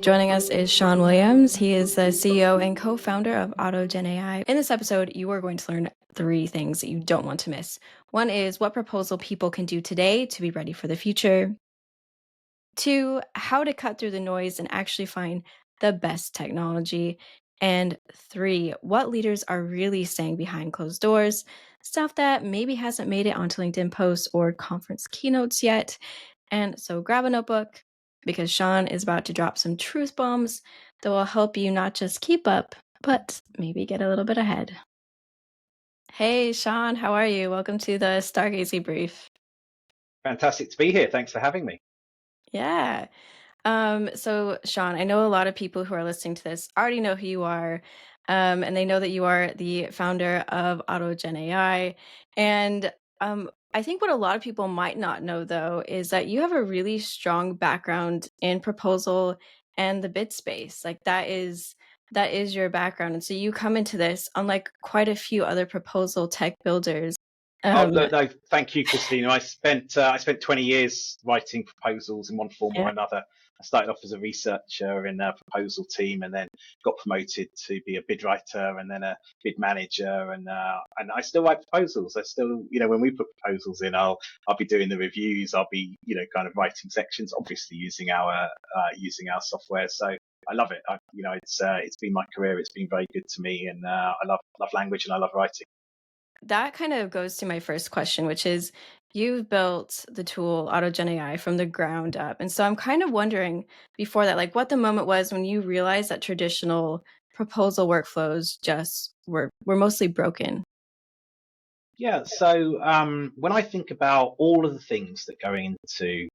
Joining us is Sean Williams. He is the CEO and co-founder of AutogenAI. In this episode, you are going to learn 3 things that you don't want to miss. One is what proposal people can do today to be ready for the future. 2, how to cut through the noise and actually find the best technology. And 3, what leaders are really saying behind closed doors, stuff that maybe hasn't made it onto LinkedIn posts or conference keynotes yet. And so grab a notebook because Sean is about to drop some truth bombs that will help you not just keep up, but maybe get a little bit ahead. Hey, Sean, how are you? Welcome to the Stargazy brief. Fantastic to be here. Thanks for having me. Yeah. So Sean, I know a lot of people who are listening to this already know who you are, and they know that you are the founder of AutogenAI. And I think what a lot of people might not know, though, is that you have a really strong background in proposal and the bid space. Like that is your background, and so you come into this unlike quite a few other proposal tech builders. Oh Um, no, thank you, Christina. I spent 20 years writing proposals in one form or yeah, another. I started off as a researcher in a proposal team, and then got promoted to be a bid writer, and then a bid manager, and I still write proposals. I still, when we put proposals in, I'll be doing the reviews. I'll be, kind of writing sections, obviously using our software. So I love it. It's been my career. It's been very good to me, and I love language and I love writing. that kind of goes to my first question, which is you've built the tool AutogenAI from the ground up. And so I'm kind of wondering before that, like what the moment was when you realized that traditional proposal workflows just were mostly broken. Yeah, so when I think about all of the things that go into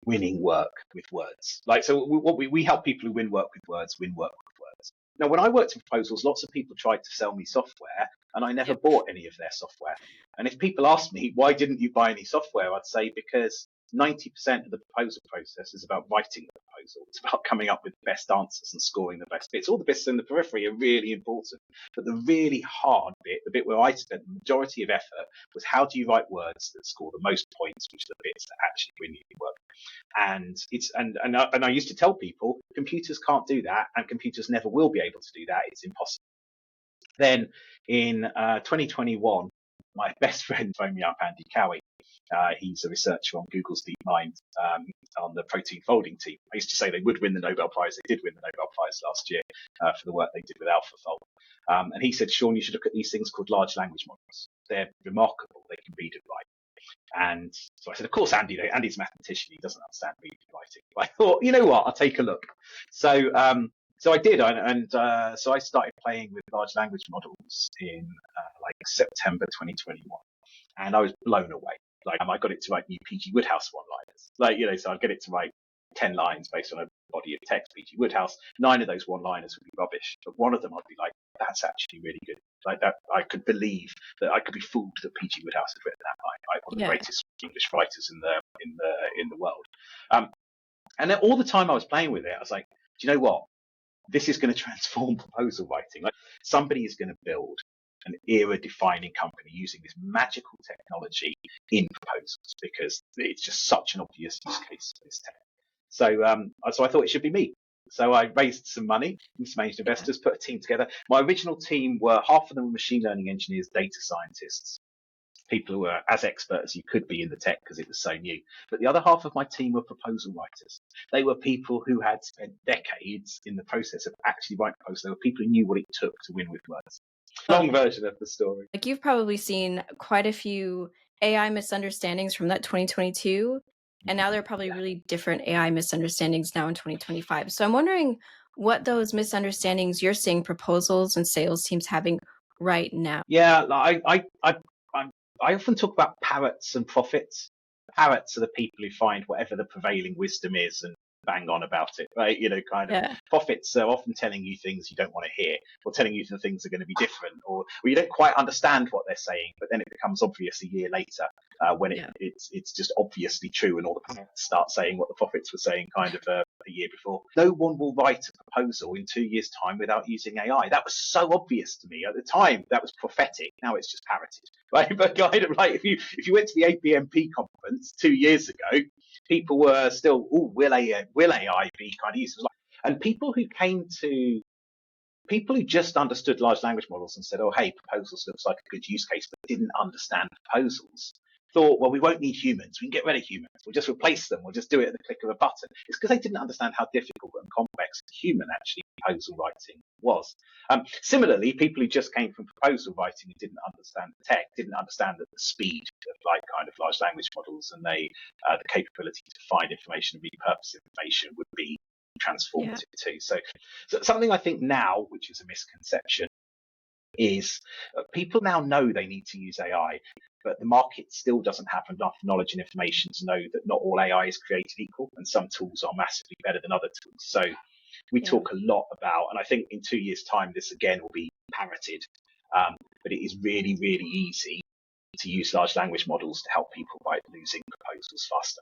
winning work with words, like so, what we help people who win work with words win work with words. Now, when I worked in proposals, lots of people tried to sell me software, and I never Yep. bought any of their software. And if people ask me why didn't you buy any software, I'd say because 90% of the proposal process is about writing the proposal. It's about coming up with the best answers and scoring the best bits. All the bits in the periphery are really important, but the really hard bit, the bit where I spent the majority of effort, was how do you write words that score the most points, which are the bits that actually win you work. And I used to tell people computers can't do that, and computers never will be able to do that. It's impossible. Then in 2021, my best friend phoned me up, Andy Cowie. He's a researcher on Google's DeepMind, on the protein folding team. I used to say they would win the Nobel Prize. They did win the Nobel Prize last year for the work they did with AlphaFold. And he said, Sean, you should look at these things called large language models. They're remarkable. They can read and write. And so I said, of course, Andy's a mathematician. He doesn't understand reading and writing. But I thought, you know what? I'll take a look. So I did, so I started playing with large language models in like September 2021, and I was blown away. Like I got it to write new PG Woodhouse one-liners. So I'd get it to write 10 lines based on a body of text, PG Woodhouse. 9 of those one-liners would be rubbish, but one of them I'd be like, that's actually really good. Like that, I could believe that I could be fooled that PG Woodhouse had written that line. Right? One of the Yeah. greatest English writers in the world. And then all the time I was playing with it, I was like, do you know what? This is going to transform proposal writing. Like somebody is going to build an era-defining company using this magical technology in proposals because it's just such an obvious use case for this tech. So I thought it should be me. So I raised some money from some angel investors, put a team together. My original team were half of them were machine learning engineers, data scientists, people who were as expert as you could be in the tech because it was so new. But the other half of my team were proposal writers. They were people who had spent decades in the process of actually writing proposals. They were people who knew what it took to win with words. Long version of the story. Like you've probably seen quite a few AI misunderstandings from that 2022, and now there are probably really different AI misunderstandings now in 2025. So I'm wondering what those misunderstandings you're seeing proposals and sales teams having right now. Yeah, I often talk about parrots and prophets. Parrots are the people who find whatever the prevailing wisdom is and bang on about it, right? Yeah. Prophets are often telling you things you don't want to hear, or telling you that things are going to be different, or you don't quite understand what they're saying, but then it becomes obvious a year later when it's just obviously true, and all the parrots start saying what the prophets were saying kind of a year before. No one will write a proposal in 2 years' time without using AI. That was so obvious to me at the time. That was prophetic. Now it's just parroted, right? But kind of like if you went to the APMP conference 2 years ago, people were still, will AI be kind of used? It was like, And people who just understood large language models and said, oh, hey, proposals looks like a good use case, but didn't understand proposals, thought, well, we won't need humans. We can get rid of humans. We'll just replace them. We'll just do it at the click of a button. It's because they didn't understand how difficult and complex human actually proposal writing was. Similarly, people who just came from proposal writing and didn't understand the tech, didn't understand the speed of kind of large language models and the capability to find information and repurpose information would be transformative too. So something I think now, which is a misconception, is people now know they need to use AI, but the market still doesn't have enough knowledge and information to know that not all AI is created equal, and some tools are massively better than other tools. So we talk a lot about, and I think in 2 years' time, this again will be parroted, but it is really, really easy to use large language models to help people write losing proposals faster.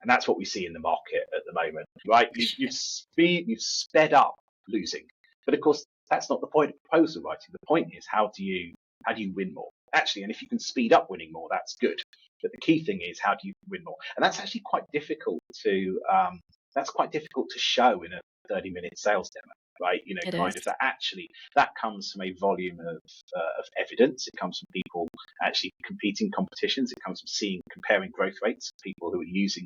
And that's what we see in the market at the moment, right? You've sped up losing, but of course that's not the point of proposal writing. The point is how do you win more? Actually, and if you can speed up winning more, that's good. But the key thing is how do you win more? And that's actually quite difficult to show in a 30-minute sales demo, right? That comes from a volume of evidence. It comes from people actually competing competitions. It comes from comparing growth rates of people who are using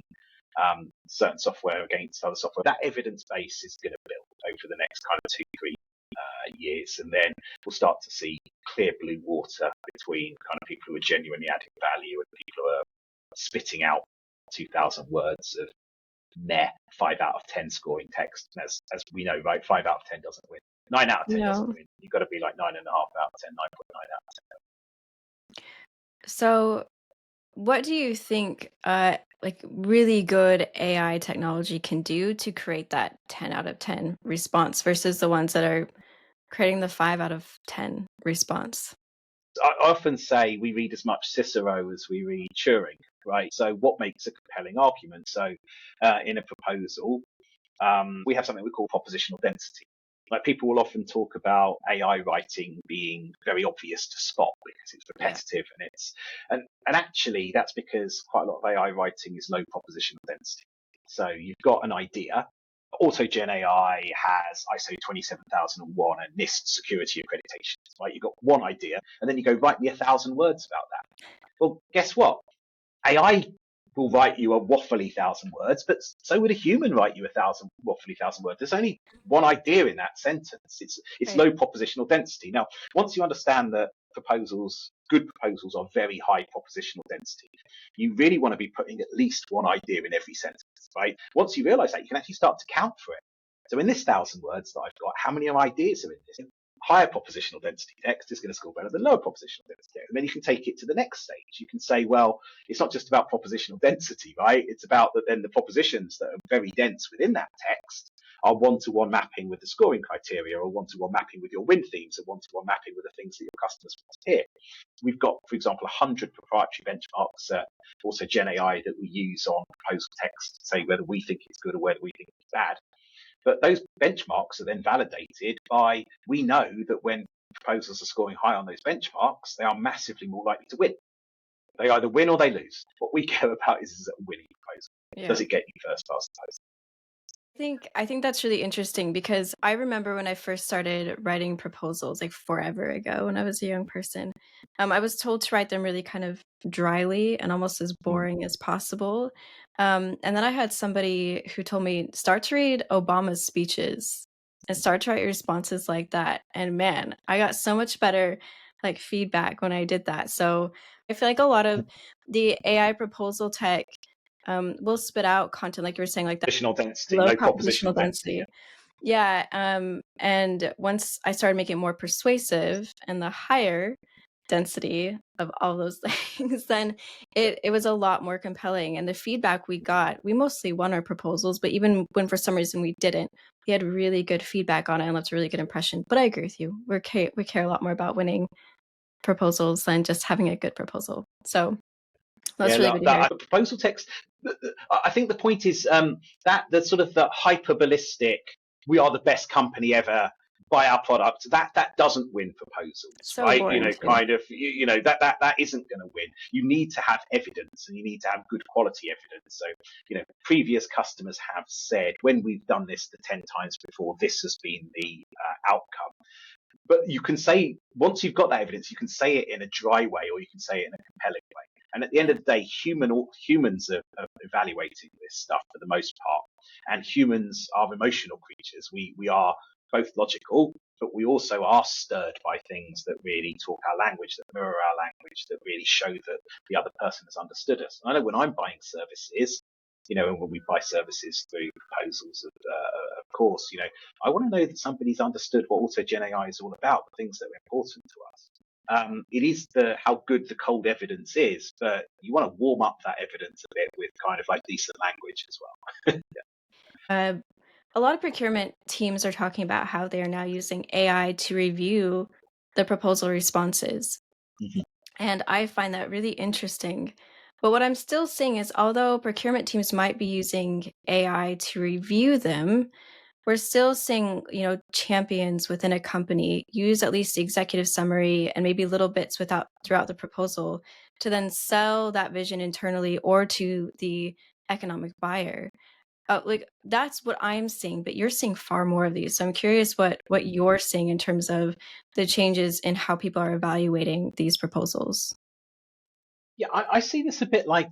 certain software against other software. That evidence base is going to build over the next kind of 2-3 years, and then we'll start to see clear blue water between kind of people who are genuinely adding value and people who are spitting out 2,000 words of 5 out of 10 scoring text. As we know, right, 5 out of 10 doesn't win. 9 out of 10 doesn't win. You've got to be like 9.5 out of 10, 9.9 out of 10. So what do you think like really good AI technology can do to create that 10 out of 10 response versus the ones that are creating the 5 out of 10 response? I often say we read as much Cicero as we read Turing, right? So what makes a compelling argument? So in a proposal, we have something we call propositional density. Like people will often talk about AI writing being very obvious to spot because it's repetitive and actually that's because quite a lot of AI writing is low propositional density. So you've got an idea. AutogenAI has ISO 27001 and NIST security accreditations, right? You've got one idea and then you go write me 1,000 words about that. Well, guess what? AI will write you a waffly 1,000 words, but so would a human write you a waffly 1,000 words. There's only one idea in that sentence. It's low propositional density. Now, once you understand that good proposals are very high propositional density, you really want to be putting at least one idea in every sentence, right? Once you realize that, you can actually start to count for it. So in this 1,000 words that I've got, how many ideas are in this? Higher propositional density text is going to score better than lower propositional density text. And then you can take it to the next stage. You can say, well, it's not just about propositional density, right? It's about that then the propositions that are very dense within that text are one-to-one mapping with the scoring criteria, or one-to-one mapping with your win themes, or one-to-one mapping with the things that your customers want to hear. We've got, for example, 100 proprietary benchmarks, also GenAI, that we use on proposal text to say whether we think it's good or whether we think it's bad. But those benchmarks are then validated by, we know that when proposals are scoring high on those benchmarks, they are massively more likely to win. They either win or they lose. What we care about is a winning proposal. Does it get you first past the post? I think that's really interesting because I remember when I first started writing proposals like forever ago when I was a young person, I was told to write them really kind of dryly and almost as boring as possible. And then I had somebody who told me, start to read Obama's speeches and start to write your responses like that. And man, I got so much better like feedback when I did that. So I feel like a lot of the AI proposal tech will spit out content like you were saying, like that low propositional density. Yeah. And once I started making it more persuasive and the higher density of all those things, then it was a lot more compelling. And the feedback we got, we mostly won our proposals, but even when for some reason we didn't, we had really good feedback on it and left a really good impression. But I agree with you. We care a lot more about winning proposals than just having a good proposal. So that's really good to hear. Proposal text, I think the point is that the sort of the hyperbolistic, we are the best company ever buy our product, that doesn't win proposals, So right? boring too. Kind of, that isn't going to win. You need to have evidence, and you need to have good quality evidence. So, previous customers have said, when we've done this the 10 times before, this has been the outcome. But you can say, once you've got that evidence, you can say it in a dry way, or you can say it in a compelling way. And at the end Yeah. of the day, humans are evaluating this stuff for the most part, and humans are emotional creatures. We are both logical, but we also are stirred by things that really talk our language, that mirror our language, that really show that the other person has understood us. And I know when I'm buying services, and when we buy services through proposals, of course, I want to know that somebody's understood what AutogenAI is all about, the things that are important to us. It is how good the cold evidence is, but you want to warm up that evidence a bit with kind of like decent language as well. Uh, a lot of procurement teams are talking about how they are now using AI to review the proposal responses. Mhm. And I find that really interesting. But what I'm still seeing is although procurement teams might be using AI to review them, we're still seeing, champions within a company use at least the executive summary and maybe little bits without throughout the proposal to then sell that vision internally or to the economic buyer. Like that's what I'm seeing, but you're seeing far more of these. So I'm curious what you're seeing in terms of the changes in how people are evaluating these proposals. Yeah, I see this a bit like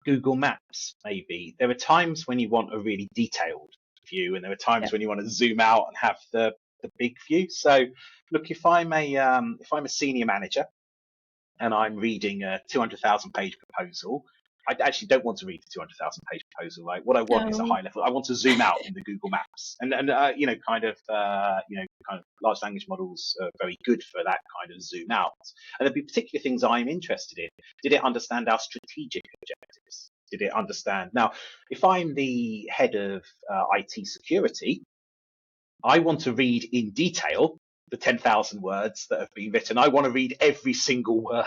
Google Maps, maybe. There are times when you want a really detailed view, and there are Yeah. times when you want to zoom out and have the big view. So, look, if I'm a senior manager and I'm reading a 200,000 page proposal, I actually don't want to read the 200,000 page proposal. Like, what I want is a No. high level. I want to zoom out in the Google Maps, and kind of large language models are very good for that kind of zoom out. And there'd be particular things I'm interested in. Did it understand our strategic objectives? Did it understand? Now, if I'm the head of IT security, I want to read in detail the 10,000 words that have been written. I want to read every single word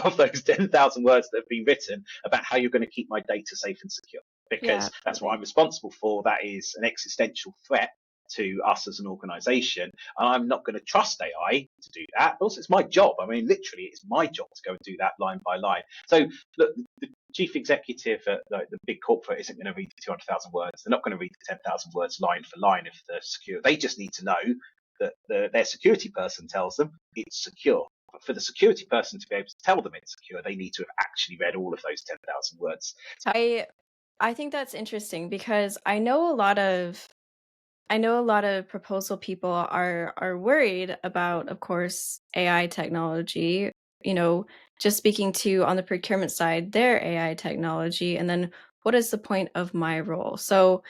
of those 10,000 words that have been written about how you're going to keep my data safe and secure, Yeah, because that's what I'm absolutely. responsible for. That is an existential threat to us as an organization. And I'm not going to trust AI to do that. But also, it's my job. I mean, literally, it's my job to go and do that line by line. So, look, the chief executive at the big corporate isn't going to read the 200,000 words. They're not going to read the 10,000 words line for line if they're secure. They just need to know that their security person tells them it's secure. But for the security person to be able to tell them it's secure, they need to have actually read all of those 10,000 words. I I think that's interesting because I know a lot of proposal people are worried about, of course, AI technology, you know, just speaking to on the procurement side, their AI technology, and then what is the point of my role? So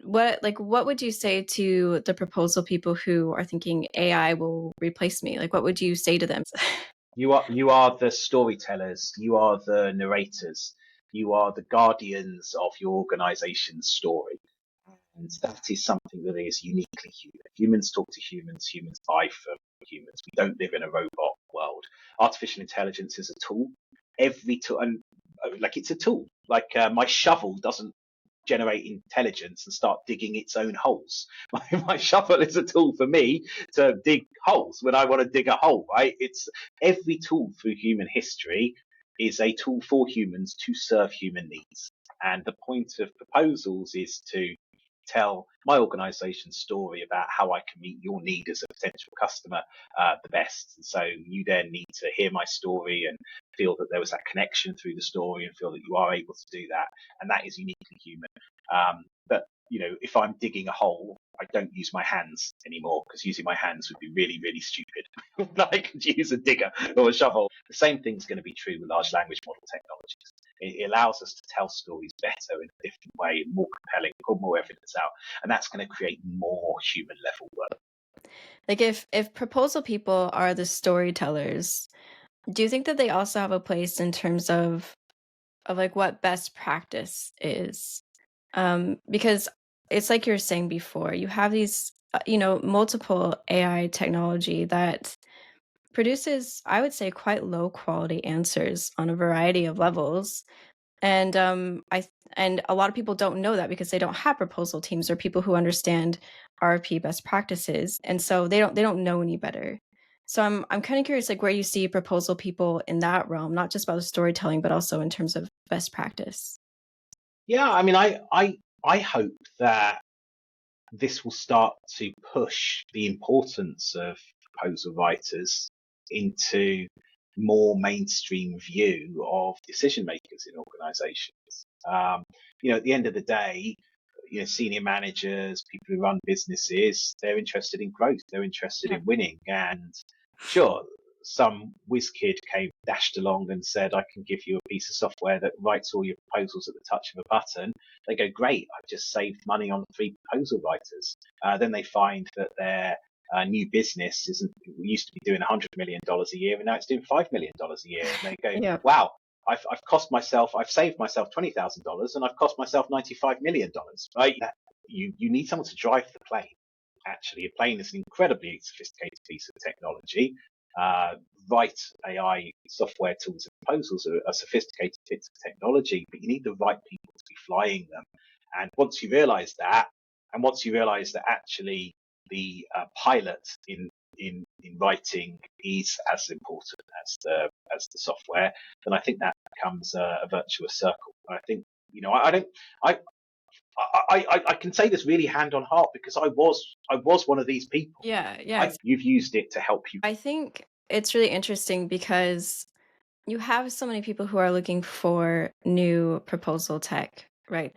what would you say to the proposal people who are thinking AI will replace me? Like what would you say to them? You are the storytellers, you are the narrators, you are the guardians of your organization's story. And that is something that is uniquely human. Humans talk to humans, humans buy from humans. We don't live in a robot world. Artificial intelligence is a tool. Every tool, and like it's a tool. Like my shovel doesn't generate intelligence and start digging its own holes. My shovel is a tool for me to dig holes when I want to dig a hole, right? It's every tool through human history is a tool for humans to serve human needs. And the point of proposals is to tell my organization's story about how I can meet your need as a potential customer the best. And so you then need to hear my story and feel that there was that connection through the story and feel that you are able to do that. And that is uniquely human. But if I'm digging a hole, I don't use my hands anymore because using my hands would be really, really stupid. I could use a digger or a shovel. The same thing's going to be true with large language model technologies. It allows us to tell stories better in a different way, more compelling, put more evidence out, and that's going to create more human level work. Like if proposal people are the storytellers, do you think that they also have a place in terms of like what best practice is? Because it's like you're saying before, you have these multiple AI technology that produces, I would say, quite low quality answers on a variety of levels. And a lot of people don't know that because they don't have proposal teams or people who understand RFP best practices, and so they don't know any better. So I'm kind of curious, like where you see proposal people in that realm, not just about the storytelling, but also in terms of best practice. Yeah, I mean, I hope that this will start to push the importance of proposal writers into more mainstream view of decision makers in organizations. At the end of the day, senior managers, people who run businesses, they're interested in growth, they're interested Yeah. in winning. And sure, some whiz kid came dashed along and said, I can give you a piece of software that writes all your proposals at the touch of a button. They go, great, I've just saved money on 3 proposal writers. Then they find that their new business isn't, used to be doing $100 million a year, and now it's doing $5 million a year. And they go, Yeah. wow, I've saved myself $20,000 and I've cost myself $95 million, right? You need someone to drive the plane. Actually, a plane is an incredibly sophisticated piece of technology. Uh, right AI software tools and proposals are sophisticated bits of technology, but you need the right people to be flying them. And once you realize that, and once you realize that actually the pilot in writing is as important as the software, then I think that becomes a virtuous circle. And I think I don't I can say this really hand on heart because I was one of these people. Yeah, yeah. You've used it to help you. I think it's really interesting because you have so many people who are looking for new proposal tech, right?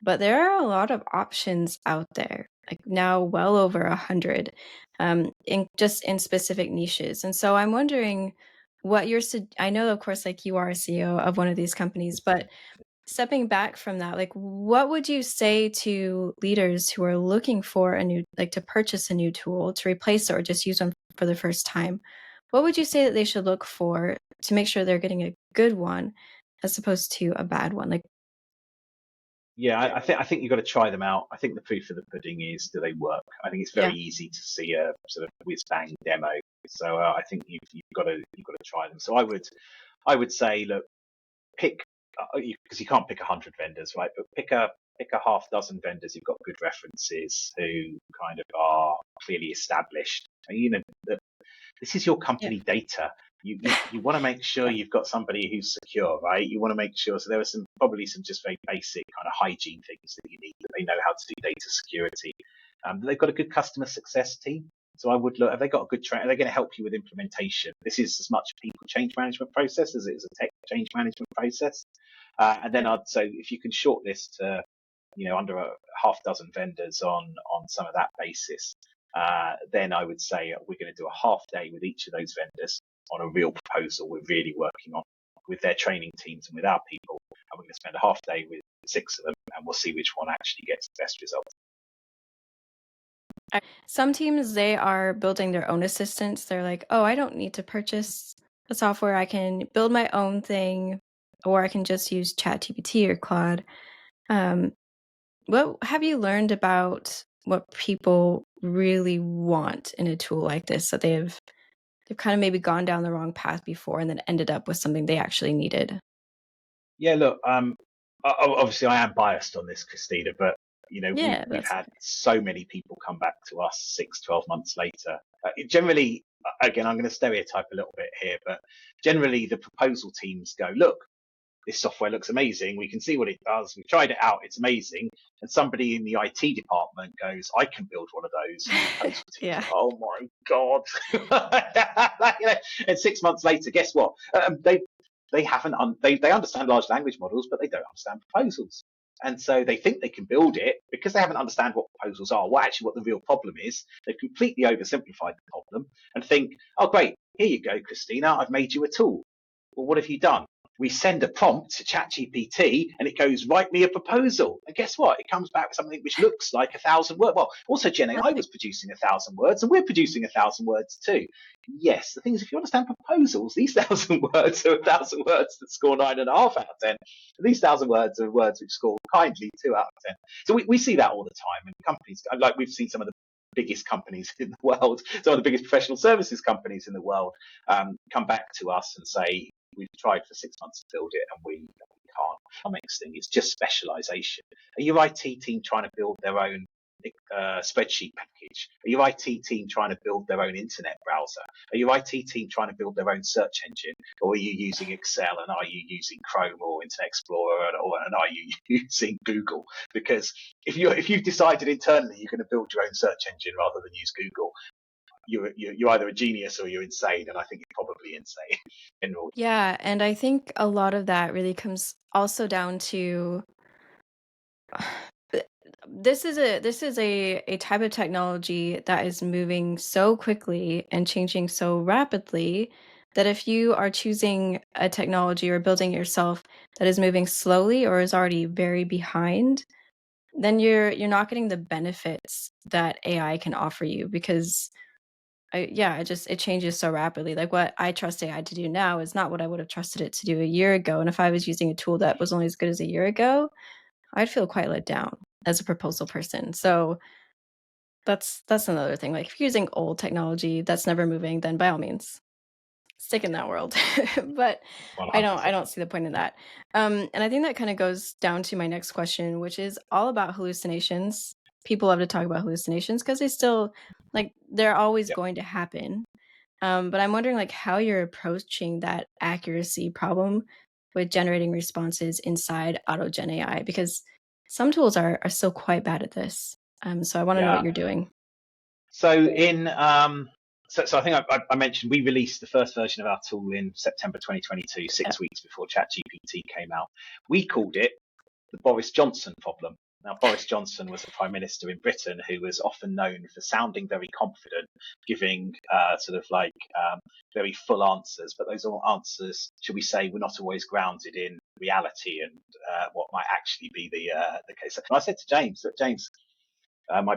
But there are a lot of options out there, like now well over 100, in specific niches. And so I'm wondering what I know, of course, like you are a CEO of one of these companies, but stepping back from that, like what would you say to leaders who are looking for to purchase a new tool to replace it or just use one for the first time? What would you say that they should look for to make sure they're getting a good one as opposed to a bad one? Like, Yeah, I think you've got to try them out. I think the proof of the pudding is, do they work? I think it's very yeah, easy to see a sort of whiz bang demo. So I think you've got to try them. So I would say, look, pick because you can't pick 100 vendors, right? But pick a half dozen vendors who've got good references, who kind of are clearly established. This is your yeah, company data. You want to make sure yeah, you've got somebody who's secure, right? You want to make sure. So there are probably some just very basic kind of hygiene things that you need. That they know how to do data security. They've got a good customer success team. So I would look. Have they got a good train? Are they going to help you with implementation? This is as much a people change management process as it is a tech change management process. And then yeah. I'd say if you can shortlist under a half dozen vendors on some of that basis, then I would say we're going to do a half day with each of those vendors on a real proposal we're really working on with their training teams and with our people. And we're going to spend a half day with 6 of them, and we'll see which one actually gets the best result. Some teams, they are building their own assistants. They're like, "Oh, I don't need to purchase the software. I can build my own thing, or I can just use ChatGPT or Claude." Um, what have you learned about what people really want in a tool like this that they've kind of maybe gone down the wrong path before and then ended up with something they actually needed? Yeah, look, obviously I am biased on this, Christina, but we've Yeah, we've that's had okay. so many people come back to us 6, 12 months later. Generally, again, I'm going to stereotype a little bit here, but generally the proposal teams go, look, this software looks amazing. We can see what it does. We've tried it out. It's amazing. And somebody in the IT department goes, I can build one of those. And the proposal teams Yeah. go, oh my God. And 6 months later, guess what? They haven't, they understand large language models, but they don't understand proposals. And so they think they can build it because they haven't understand what proposals are, what the real problem is. They've completely oversimplified the problem and think, oh, great. Here you go, Christina. I've made you a tool. Well, what have you done? We send a prompt to ChatGPT and it goes, write me a proposal. And guess what? It comes back with something which looks like 1,000 words. Well, also Gen AI Right. was producing 1,000 words and we're producing 1,000 words too. Yes, the thing is, if you understand proposals, these 1,000 words are 1,000 words that score 9.5 out of 10. And these 1,000 words are words which score kindly 2 out of 10. So we see that all the time. And companies, like we've seen some of the biggest companies in the world, some of the biggest professional services companies in the world, come back to us and say, we've tried for 6 months to build it and we can't. economics thing. It's just specialization. Are your IT team trying to build their own spreadsheet package? Are your IT team trying to build their own internet browser? Are your IT team trying to build their own search engine? Or are you using Excel, and are you using Chrome or Internet Explorer, and are you using Google? Because if you've decided internally you're going to build your own search engine rather than use Google, you're either a genius or you're insane, and I think you're probably insane. Yeah, and I think a lot of that really comes also down to this is a type of technology that is moving so quickly and changing so rapidly that if you are choosing a technology or building it yourself that is moving slowly or is already very behind, then you're not getting the benefits that AI can offer you because it changes so rapidly. Like what I trust AI to do now is not what I would have trusted it to do a year ago. And if I was using a tool that was only as good as a year ago, I'd feel quite let down as a proposal person. So that's another thing. Like if you're using old technology that's never moving, then by all means, stick in that world. But I 100%. don't see the point in that. And I think that kind of goes down to my next question, which is all about hallucinations. People love to talk about hallucinations because they still like they're always Yep. going to happen. But I'm wondering like how you're approaching that accuracy problem with generating responses inside AutoGen AI because some tools are still quite bad at this. So I want to know what Yeah. you're doing. So in so I think I mentioned we released the first version of our tool in September 2022, Yeah. 6 weeks before ChatGPT came out. We called it the Boris Johnson problem. Now, Boris Johnson was a prime minister in Britain who was often known for sounding very confident, giving very full answers, but those answers, should we say, were not always grounded in reality and what might actually be the case. And I said to James, that James, my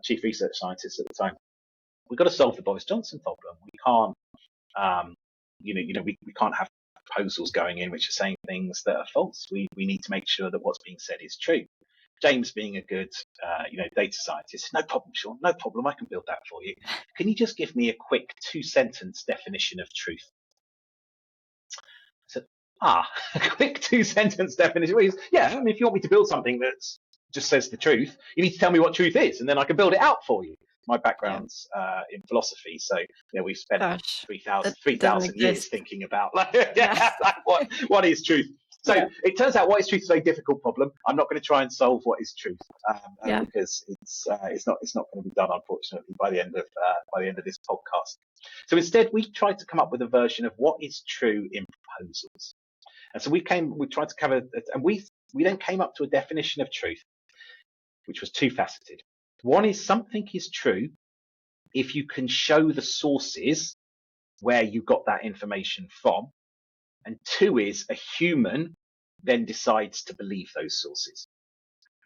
chief research scientist at the time, we've got to solve the Boris Johnson problem. We can't, we can't have proposals going in which are saying things that are false. We need to make sure that what's being said is true. James, being a good, data scientist, no problem, Sean, no problem. I can build that for you. Can you just give me a quick 2-sentence definition of truth? I said, a quick 2-sentence definition. Yeah, I mean, if you want me to build something that just says the truth, you need to tell me what truth is, and then I can build it out for you. My Yeah. background's in philosophy, so we've spent Gosh, that 3,000 doesn't years exist. thinking about Yeah. like what is truth. So Yeah. it turns out what is truth is a very difficult problem. I'm not going to try and solve what is truth Yeah. because it's not going to be done, unfortunately, by the end of this podcast. So instead, we tried to come up with a version of what is true in proposals. And so we tried to cover, and we then came up to a definition of truth, which was two-faceted. One is something is true if you can show the sources where you got that information from. And two is a human then decides to believe those sources.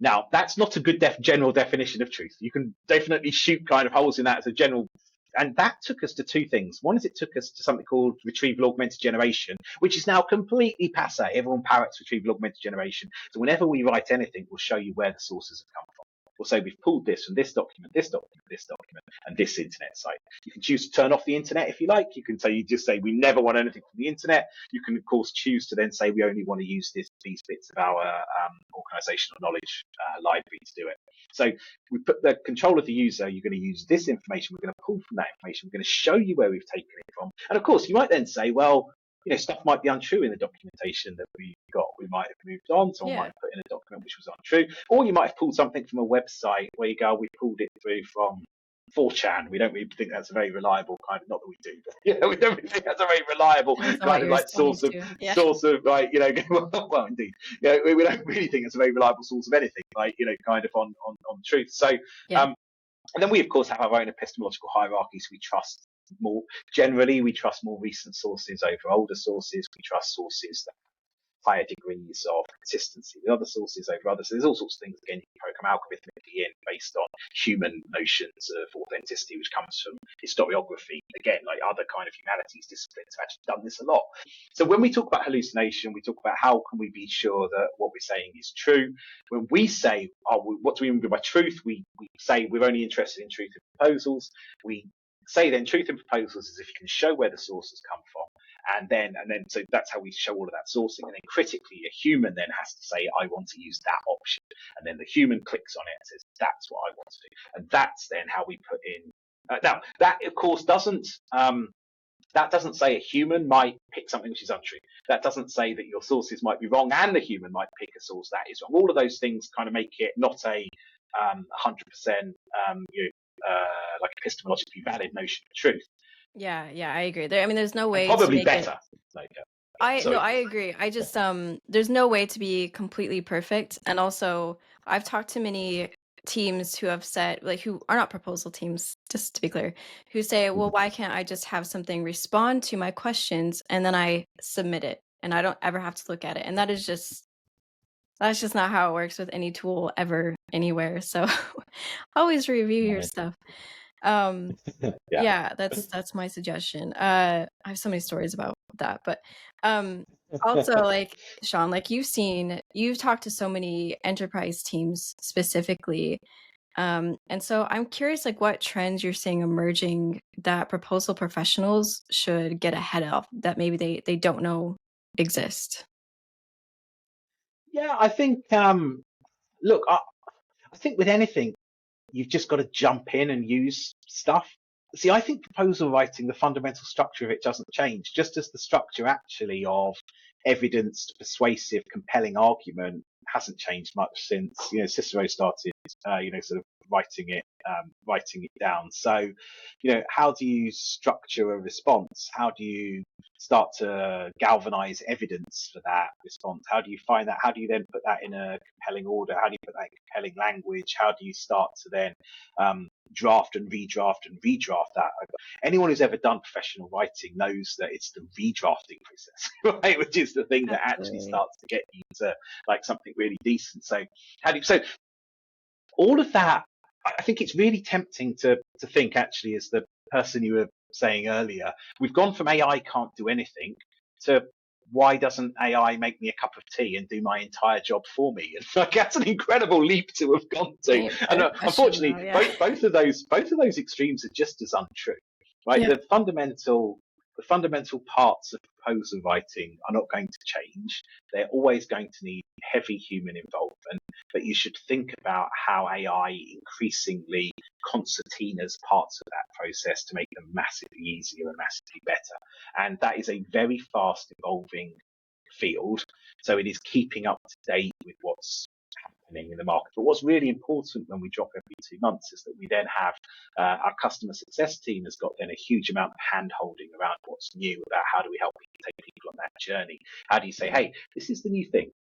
Now, that's not a good general definition of truth. You can definitely shoot kind of holes in that as a general. And that took us to two things. One is it took us to something called retrieval augmented generation, which is now completely passe. Everyone parrots retrieval augmented generation. So whenever we write anything, we'll show you where the sources have come from. We'll say we've pulled this from this document, this document, this document, and this internet site. You can choose to turn off the internet if you like. You can just say we never want anything from the internet. You can, of course, choose to then say we only want to use these bits of our organizational knowledge library to do it. So we put the control of the user. You're going to use this information. We're going to pull from that information. We're going to show you where we've taken it from. And of course, you might then say, well, stuff might be untrue in the documentation that we got. We might have moved on. Someone might Yeah. have put in a document which was untrue. Or you might have pulled something from a website where you go, we pulled it through from 4chan. We don't really think that's a very reliable kind of, not that we do, but we don't really think that's a very reliable Depends on what kind of you're like responding source of to. Yeah. like, well, indeed. We don't really think it's a very reliable source of anything, like, kind of on truth. So, Yeah. and then we, of course, have our own epistemological hierarchies. We trust we trust more recent sources over older sources. We trust sources that have higher degrees of consistency with other sources over others. So there's all sorts of things, again, you can program algorithmically in based on human notions of authenticity, which comes from historiography. Again, like other kind of humanities disciplines have actually done this a lot. So when we talk about hallucination, we talk about how can we be sure that what we're saying is true. When we say, what do we mean by truth? We say we're only interested in truth in proposals. We say then truth in proposals is if you can show where the sources come from. And then so that's how we show all of that sourcing. And then critically, a human then has to say, I want to use that option. And then the human clicks on it and says, that's what I want to do. And that's then how we put in. Now, that of course that doesn't say a human might pick something which is untrue. That doesn't say that your sources might be wrong and the human might pick a source that is wrong. All of those things kind of make it not a 100% like epistemologically valid notion of truth. Yeah, I agree. I mean, there's no And way to probably make it. better. Like, No, sorry. I agree. I just there's no way to be completely perfect. And also, I've talked to many teams who have said, like, who are not proposal teams, just to be clear, who say, well, why can't I just have something respond to my questions and then I submit it and I don't ever have to look at it? And that's just not how it works with any tool ever anywhere. So always review your stuff. Um, Yeah. yeah, that's my suggestion. I have so many stories about that, but also, like, Sean, like, you've talked to so many enterprise teams specifically. And so I'm curious, like, what trends you're seeing emerging that proposal professionals should get ahead of that maybe they don't know exist. Yeah, I think look, I think with anything, you've just got to jump in and use stuff. See, I think proposal writing, the fundamental structure of it doesn't change, just as the structure actually of evidenced, persuasive, compelling argument hasn't changed much since Cicero started, sort of writing it down. So, how do you structure a response? How do you start to galvanize evidence for that response? How do you find that? How do you then put that in a compelling order? How do you put that in compelling language? How do you start to then draft and redraft that? Anyone who's ever done professional writing knows that it's the redrafting process, right? Which is the thing that actually Absolutely. starts to get you to like something really decent. So so all of that, I think it's really tempting to think actually, as the person you were saying earlier, we've gone from AI can't do anything to why doesn't AI make me a cup of tea and do my entire job for me? And like that's an incredible leap to have gone to. And Fair question unfortunately, though, yeah. both of those extremes are just as untrue, right? Yeah. The fundamental parts of proposal writing are not going to change. They're always going to need heavy human involvement, but you should think about how AI increasingly concertinas parts of that process to make them massively easier and massively better. And that is a very fast evolving field. So it is keeping up to date with what's happening in the market. But what's really important when we drop every 2 months is that we then have our customer success team has got then a huge amount of hand holding around what's new, about how do we help take people on that journey. How do you say, hey, this is the new thing.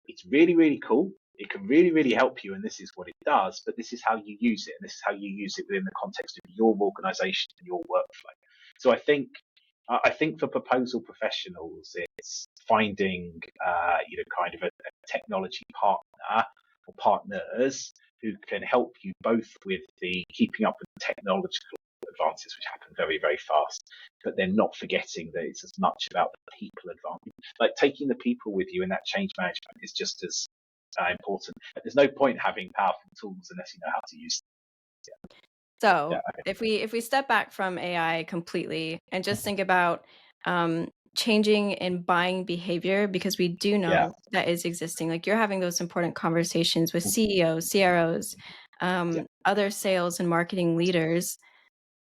It's really, really cool. It can really, really help you, and this is what it does, but this is how you use it, and this is how you use it within the context of your organization and your workflow. So I think for proposal professionals, it's finding, kind of a technology partner or partners who can help you both with the keeping up with technological advances, which happen very, very fast, but then not forgetting that it's as much about the people advantage. Like taking the people with you in that change management is just as important. There's no point having powerful tools unless you know how to use them. So Yeah. Okay. if we step back from AI completely and just think about changing in buying behavior, because we do Yeah. know that is existing. Like, you're having those important conversations with CEOs, CROs, Yeah. other sales and marketing leaders.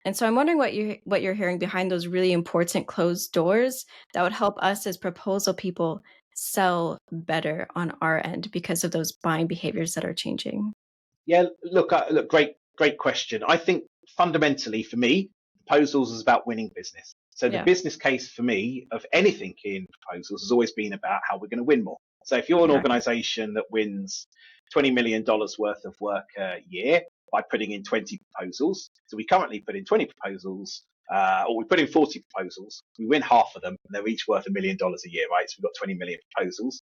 And so I'm wondering what you're hearing behind those really important closed doors that would help us as proposal people sell better on our end because of those buying behaviors that are changing. Yeah, look, great question. I think fundamentally for me, proposals is about winning business. So the Yeah, business case for me of anything in proposals has always been about how we're going to win more. So if you're an exactly. organization that wins $20 million worth of work a year by putting in 20 proposals, so we currently put in 20 proposals, or we put in 40 proposals, we win half of them, and they're each worth $1 million a year, right? So we've got 20 million proposals.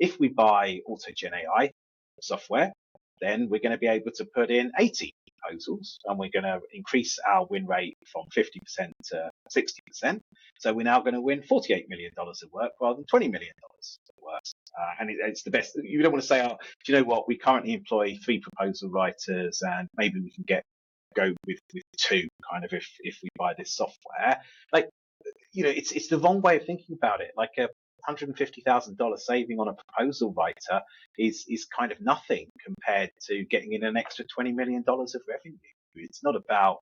If we buy AutogenAI software, then we're going to be able to put in 80 proposals, and we're going to increase our win rate from 50% to 60%. So we're now going to win $48 million of work rather than $20 million of work. And it's the best. You don't want to say, oh, do you know what? We currently employ 3 proposal writers, and maybe we can go with 2 kind of if we buy this software. Like, it's the wrong way of thinking about it. Like a $150,000 saving on a proposal writer is kind of nothing compared to getting in an extra $20 million of revenue. It's not about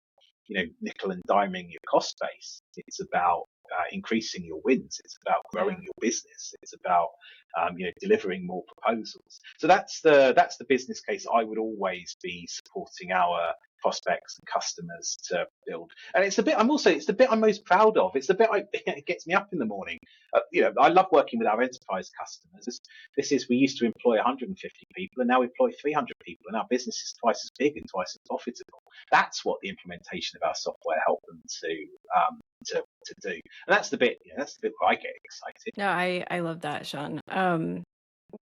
nickel and diming your cost base. It's about increasing your wins. It's about growing Yeah. your business. It's about delivering more proposals. So that's the business case I would always be supporting our prospects and customers to build. And it's the bit I'm most proud of. It's the bit it gets me up in the morning. I love working with our enterprise customers. We used to employ 150 people and now we employ 300 people and our business is twice as big and twice as profitable. That's what the implementation of our software helped them to do. And that's the bit where I get excited. No, I love that, Sean.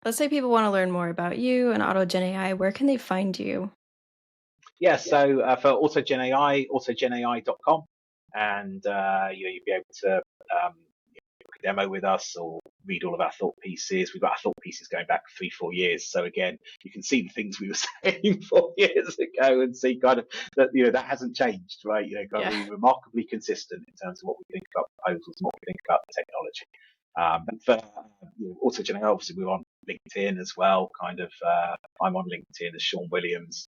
Let's say people want to learn more about you and AutogenAI. Where can they find you? Yeah, so for AutogenAI, autogenai.com, and you'll be able to book a demo with us or read all of our thought pieces. We've got our thought pieces going back 3-4 years, so again, you can see the things we were saying 4 years ago and see kind of that that hasn't changed, right? Kind of Yeah. we're remarkably consistent in terms of what we think about proposals and what we think about the technology. And for AutogenAI, obviously we're on LinkedIn as well. I'm on LinkedIn as Sean Williams.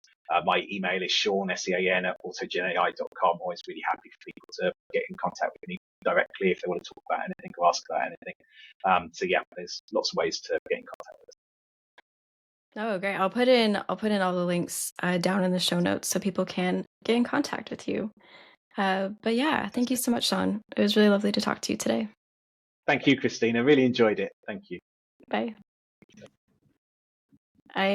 My email is Sean, SEAN, at AutogenAI.com. Always really happy for people to get in contact with me directly if they want to talk about anything or ask about anything. So yeah, there's lots of ways to get in contact with us. Oh, great. I'll put in all the links down in the show notes so people can get in contact with you. But yeah, thank you Fantastic. so much, Sean. It was really lovely to talk to you today. Thank you, Christina. Really enjoyed it. Thank you. Bye. I